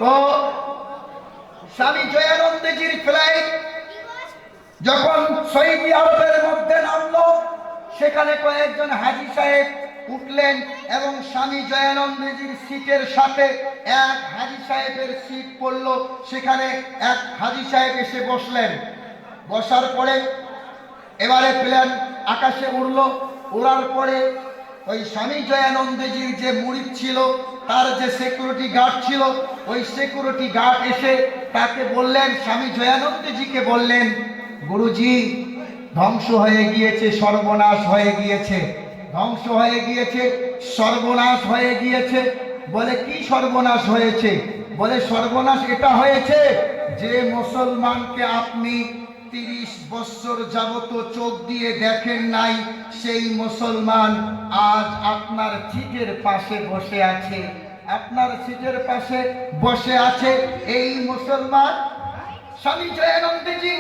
তো স্বামী জয়ানন্দজির ফ্লাইট যখন সৌদি আরবের মধ্যে নামলো, সেখানে কয়েকজন হাজী সাহেব উঠলেন এবং স্বামী জয়ানন্দজির সিটের সাথে এক হাজী সাহেবের সিট পড়ল। সেখানে এক হাজী সাহেব এসে বসলেন। বসার পরে এবারে প্লেন আকাশে উড়লো। উড়ার পরে ওই স্বামী জয়ানন্দজির যে মুরিদ ছিল, তার যে সিকিউরিটি গার্ড ছিল, ওই সিকিউরিটি গার্ড এসে তাকে বললেন, স্বামী জয়ানন্দজিকে বললেন, গুরুজি ধ্বংস হয়ে গিয়েছে, সর্বনাশ হয়ে গিয়েছে, ধ্বংস হয়ে গিয়েছে, সর্বনাশ হয়ে গিয়েছে। বলে কি সর্বনাশ হয়েছে? বলে সর্বনাশ এটা হয়েছে যে মুসলমানকে আপনি 30 বছর যাবত চোখ দিয়ে দেখেন নাই, সেই মুসলমান আজ আপনার সিটের পাশে বসে আছে, আপনার সিটের পাশে বসে আছে। এই মুসলমান স্বামী জয়ানন্দজি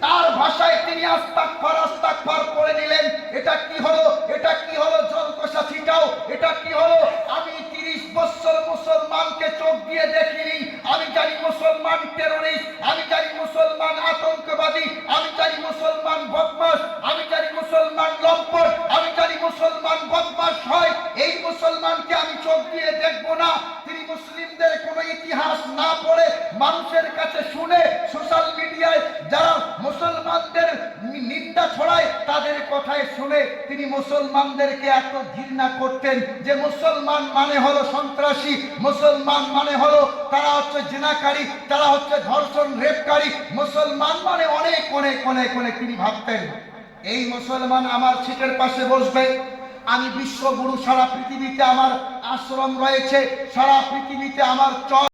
তার ভাষায় তিনি আস্তাগফার আস্তাগফার পড়ে নিলেন। এটা কি হলো? এটা কি হলো? জলকষা ছিটাও, এটা কি হলো? আমি 30 বছর মুসলমানকে চোখ দিয়ে দেখিনি। আমি জানি মুসলমান টেররিস্ট, আমি জানি মুসলমান আতঙ্কবাদী, আমি জানি মুসলমান বদমাশ, আমি জানি মুসলমান লম্পট, আমি জানি মুসলমান বদমাশ হয়। এই মুসলমানকে আমি চোখ দিয়ে দেখবো না। তিনি মুসলিমদের কোনো ইতিহাস না পড়ে মানুষের কাছে শুনে, সোশ্যাল মিডিয়ায় যারা মুসলমানদের নিন্দা ছড়ায় তাদের কথায় শুনে তিনি মুসলমানদেরকে এত ঘৃণা করতেন যে মুসলমান মানে হলো সন্ত্রাসী, মুসলমান মানে হলো তারা হচ্ছে জিনাকারী, তারা হচ্ছে ধর্ষণ রেপকারী, মুসলমান মানে অনেক অনেক অনেক অনেক তিনি ভাবতেন। এই মুসলমান আমার সিটের পাশে বসবে, আমি বিশ্বগুরু, সারা পৃথিবীতে আমার আশ্রম রয়েছে, সারা পৃথিবীতে আমার